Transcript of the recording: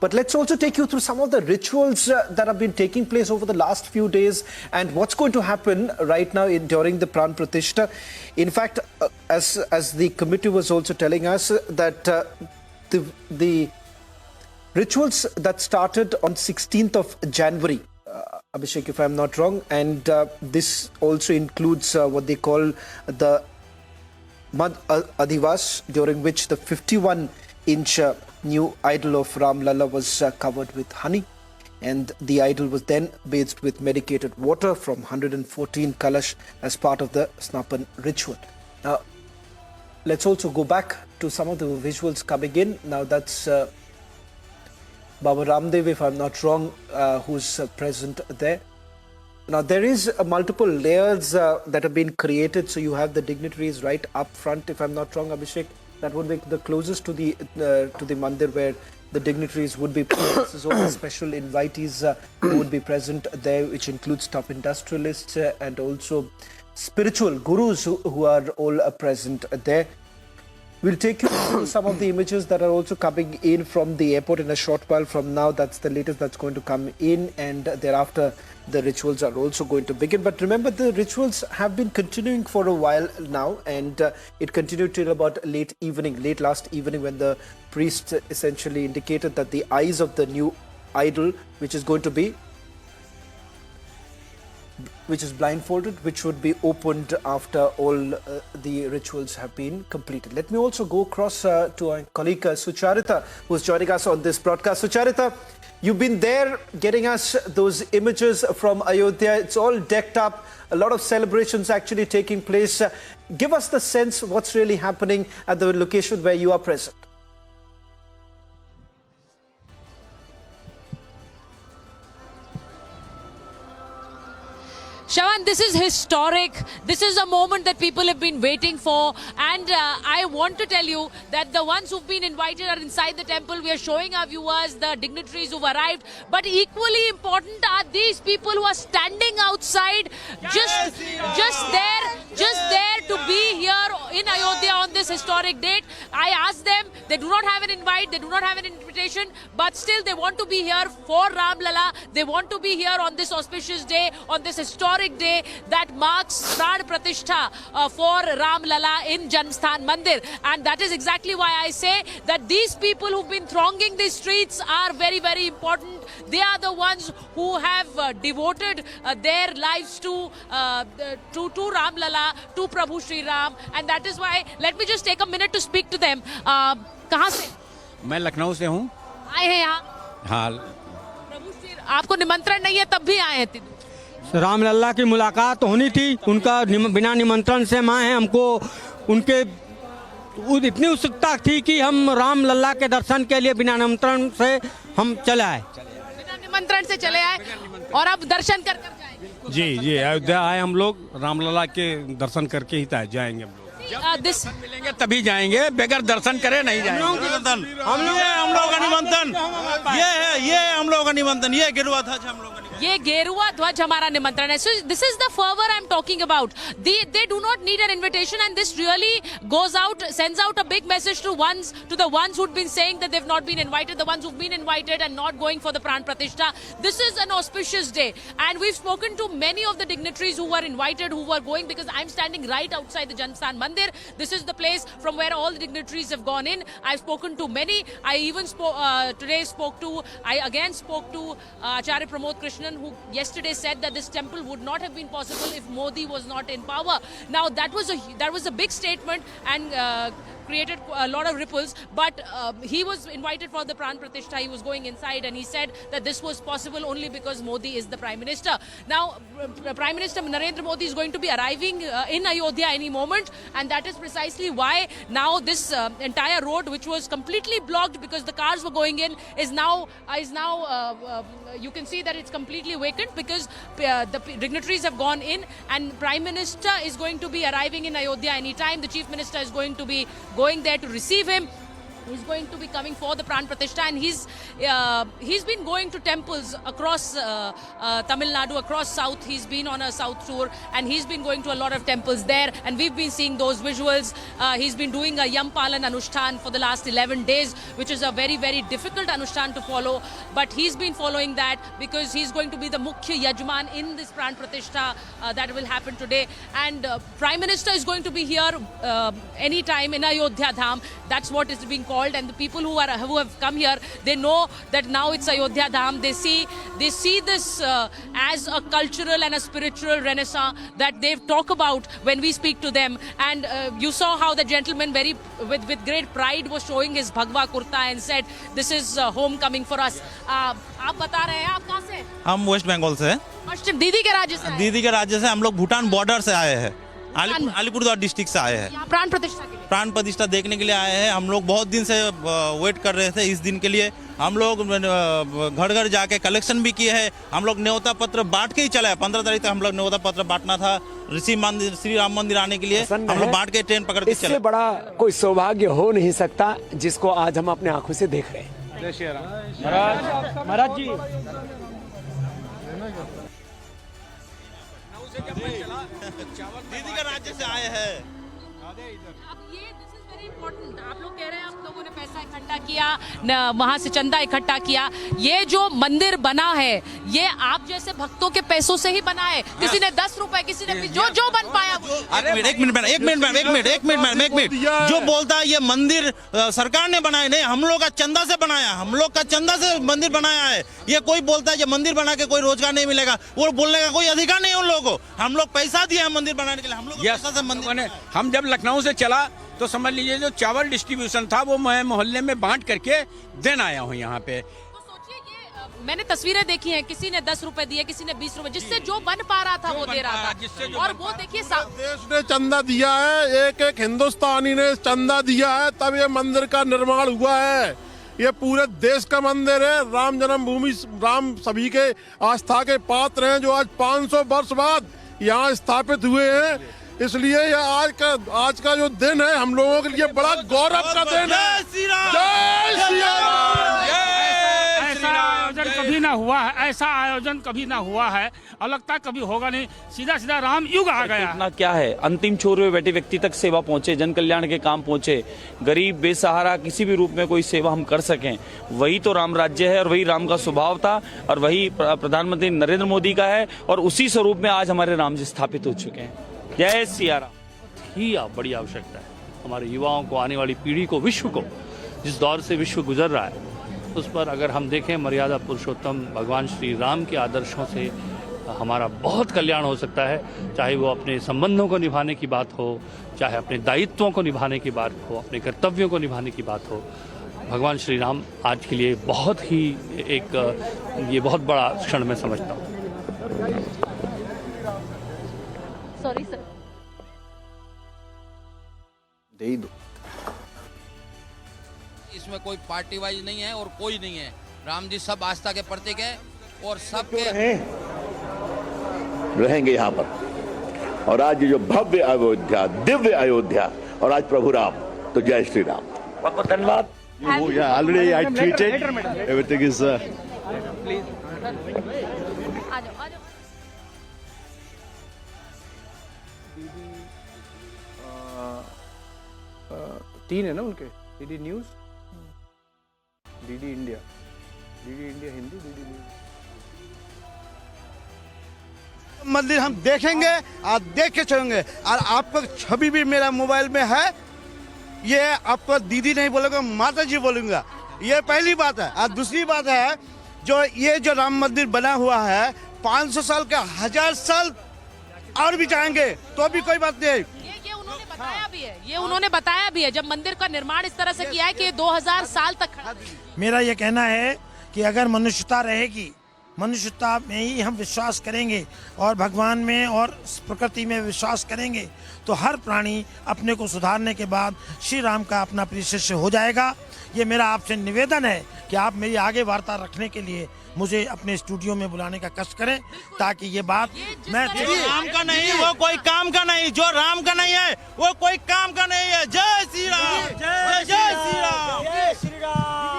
But let's also take you through some of the rituals that have been taking place over the last few days and what's going to happen right now during the Pran Pratishtha. In fact, as the committee was also telling us that the rituals that started on 16th of January, Abhishek, if I'm not wrong, and this also includes what they call the Mad Adivas, during which the 51-inch new idol of Ram Lalla was covered with honey, and the idol was then bathed with medicated water from 114 kalash as part of the Snapan ritual. Now, let's also go back to some of the visuals coming in. Now, that's Baba Ramdev, if I'm not wrong, who's present there. Now, there is multiple layers that have been created. So you have the dignitaries right up front, if I'm not wrong, Abhishek. That would be the closest to the mandir where the dignitaries would be present. This is all the special invitees who would be present there, which includes top industrialists and also spiritual gurus who are all present there. We'll take you through some of the images that are also coming in from the airport in a short while from now. That's the latest that's going to come in, and thereafter the rituals are also going to begin. But remember, the rituals have been continuing for a while now, and it continued till about late last evening, when the priest essentially indicated that the eyes of the new idol, which is blindfolded, which would be opened after all the rituals have been completed. Let me also go across to our colleague Sucharita, who's joining us on this broadcast. Sucharita, you've been there getting us those images from Ayodhya. It's all decked up, a lot of celebrations actually taking place. Give us the sense what's really happening at the location where you are present. Shawan, this is historic. This is a moment that people have been waiting for. And I want to tell you that the ones who've been invited are inside the temple. We are showing our viewers the dignitaries who've arrived. But equally important are these people who are standing outside, just there to be here in Ayodhya on this historic date. I asked them, they do not have an invite, they do not have an invitation, but still they want to be here for Ram Lalla. They want to be here on this auspicious day, on this historic day that marks Pran Pratishtha for Ram Lalla in Janmasthan Mandir. And that is exactly why I say that these people who've been thronging these streets are very, very important. They are the ones who have devoted their lives to Ram Lalla, to Prabhu Shri Ram. And that is why, let me just take a minute to speak to them. कहाँ से? मैं लखनऊ से हूँ। आए हैं यहाँ? हाँ। प्रभु श्री, आपको निमंत्रण नहीं है तब भी आए हैं? राम लल्ला की मुलाकात होनी थी, उनका बिना निमंत्रण से हम आए हैं। हमको उनके इतनी उत्सुकता थी कि हम राम लल्ला के दर्शन के लिए बिना निमंत्रण से हम चले आए। बिना निमंत्रण से चले आए और अब दर्शन कर जाएंगे। जी अयोध्या आए हम लोग, राम लल्ला के दर्शन करके ही जाएंगे हम लोग। दर्शन मिलेंगे तभी जाएंगे, बगैर दर्शन करे नहीं जाएंगे। हम लोग का निमंत्रण ये हम लोग का निमंत्रण, ये गिरवा था हम लोग। ये गेरुआ ध्वज हमारा निमंत्रण है. So this is the fervor I'm talking about. They do not need an invitation, and this really goes out, sends out a big message to the ones who've been saying that they've not been invited, the ones who've been invited and not going for the Pran Pratishtha. This is an auspicious day, and we've spoken to many of the dignitaries who were invited, who were going, because I'm standing right outside the Janmasthan Mandir. This is the place from where all the dignitaries have gone in. I've spoken to many. I even again spoke to Acharya Pramod Krishnan, who yesterday said that this temple would not have been possible if Modi was not in power. Now that was a big statement and created a lot of ripples, but he was invited for the Pran Pratishtha. He was going inside and he said that this was possible only because Modi is the Prime Minister. Now Prime Minister Narendra Modi is going to be arriving in Ayodhya any moment, and that is precisely why now this entire road, which was completely blocked because the cars were going in, is now you can see that it's completely vacant because the dignitaries have gone in, and Prime Minister is going to be arriving in Ayodhya anytime. The Chief Minister is going to be going there to receive him. He's going to be coming for the Pran Pratishtha, and he's been going to temples across Tamil Nadu, across South. He's been on a South tour, and he's been going to a lot of temples there, and we've been seeing those visuals. He's been doing a Yam Palan Anushtan for the last 11 days, which is a very, very difficult Anushtan to follow, but he's been following that because he's going to be the Mukhya Yajman in this Pran Pratishtha that will happen today. And Prime Minister is going to be here anytime in Ayodhya Dham. That's what is being called, and the people who have come here, they know that now it's Ayodhya Dham. They see this as a cultural and a spiritual renaissance that they talk about when we speak to them. And you saw how the gentleman with great pride was showing his Bhagwa kurta and said, "This is homecoming for us." आप बता रहे हैं, आप कहाँ से? हम waste Bengal से हैं। पश्चिम दीदी के राज्य से। दीदी के राज्य से हम लोग भूटान बॉर्डर से आए हैं, अलीपुरद्वार डिस्ट्रिक्ट से आए हैं। प्राण प्रतिष्ठा के लिए। प्राण प्रतिष्ठा देखने के लिए आए हैं। हम लोग बहुत दिन से वेट कर रहे थे इस दिन के लिए। हम लोग घर घर जाके कलेक्शन भी किए हैं। हम लोग न्योता पत्र बांट के ही चले हैं। 15 तारीख तक हम लोग न्योता पत्र बांटना था श्री राम मंदिर आने के लिए। हम लोग बांट के ट्रेन पकड़ के चले। इससे बड़ा कोई सौभाग्य हो नहीं सकता जिसको आज हम अपने आंखों से देख रहे हैं। जय श्री राम। महाराज जी, दीदी के राज्य से आए हैं। अब ये दिस इज वेरी इंपॉर्टेंट। आप लोग कह रहे हैं आप लोगों ने पैसा इकट्ठा किया, वहां से चंदा इकट्ठा किया। ये जो मंदिर बना है, ये आप जैसे भक्तों के पैसों से ही बना है। किसी ने 10 रुपए, किसी ने जो बन पाया। एक मिनट। जो बोलता है ये मंदिर सरकार ने बनाया, नहीं, हम लोग का चंदा से बनाया। हम लोग का चंदा से मंदिर बनाया है। ये कोई बोलता है ये मंदिर बना के कोई रोजगार नहीं मिलेगा, वो बोलने का कोई अधिकार नहीं है उन लोगों को। हम लोग पैसा दिए हैं मंदिर बनाने के लिए। हम लोग पैसा से मंदिर। हम जब लखनऊ से चला तो समझ लीजिए जो चावल डिस्ट्रीब्यूशन था वो मैं मोहल्ले में बांट करके देना आया हूँ यहाँ पे। तो सोचिए कि मैंने तस्वीरें देखी हैं, किसी ने 10 रुपए दिए, किसी ने 20 रुपए, जिससे जो बन पा रहा था वो दे रहा था। और वो देखिए देश ने चंदा दिया है, एक हिंदुस्तानी ने चंदा दिया है, तब ये मंदिर का निर्माण हुआ है। ये पूरे देश का मंदिर है। राम जन्मभूमि, राम सभी के आस्था के पात्र हैं, जो आज 500 वर्ष बाद यहाँ स्थापित हुए हैं। इसलिए ये आज का जो दिन है हम लोगों के लिए बड़ा गौरव का दिन है। जय श्री राम। ऐसा आयोजन कभी ना हुआ है, ऐसा आयोजन कभी ना हुआ है और लगता कभी होगा नहीं। सीधा राम युग आ गया। इतना क्या है, अंतिम छोर में बैठे व्यक्ति तक सेवा पहुंचे, जन कल्याण के काम पहुंचे, गरीब बेसहारा किसी भी रूप में कोई सेवा हम कर सकें, वही तो राम राज्य है और वही राम का स्वभाव था और वही प्रधानमंत्री नरेंद्र मोदी का है। और उसी स्वरूप में आज हमारे राम जी स्थापित हो चुके हैं। जय सिया राम। ही बड़ी आवश्यकता है हमारे युवाओं को, आने वाली पीढ़ी को, विश्व को, जिस दौर से विश्व गुजर रहा है उस पर अगर हम देखें, मर्यादा पुरुषोत्तम भगवान श्री राम के आदर्शों से हमारा बहुत कल्याण हो सकता है। चाहे वो अपने संबंधों को निभाने की बात हो, चाहे अपने दायित्वों को निभाने की बात हो, अपने कर्तव्यों को निभाने की बात हो। भगवान श्री राम आज के लिए बहुत ही ये बहुत बड़ा क्षण मैं समझता हूँ। सॉरी सर, दे ही दो। इसमें कोई पार्टी वाइज नहीं है और कोई नहीं है। राम जी सब आस्था के प्रतीक है और सबके रहेंगे यहाँ पर। और आज ये जो भव्य अयोध्या, दिव्य अयोध्या, और आज प्रभु राम, तो जय श्री राम। बहुत बहुत धन्यवाद। Already I tweeted everything is तीन है ना उनके, DD news, DD India Hindi, DD news. मंदिर हम देखेंगे और देख के चलेंगे। और आपको छवि भी मेरा मोबाइल में है, ये आपको दीदी नहीं बोलूंगा, माता जी बोलूंगा। ये पहली बात है। और दूसरी बात है, जो राम मंदिर बना हुआ है 500 साल का, 1000 साल और भी जाएंगे तो भी कोई बात नहीं। ये उन्होंने बताया भी है जब मंदिर का निर्माण इस तरह से किया है कि 2000 साल तक खड़ा। मेरा ये कहना है कि अगर मनुष्यता रहेगी, मनुष्यता में ही हम विश्वास करेंगे और भगवान में और प्रकृति में विश्वास करेंगे तो हर प्राणी अपने को सुधारने के बाद श्री राम का अपना प्रिय शिष्य हो जाएगा। ये मेरा आपसे निवेदन है कि आप मेरी आगे वार्ता रखने के लिए मुझे अपने स्टूडियो में बुलाने का कष्ट करें, ताकि ये बात मैं राम का नहीं, वो कोई काम का नहीं। जो राम का नहीं है वो कोई काम का नहीं है। जय श्री राम, जय श्री राम।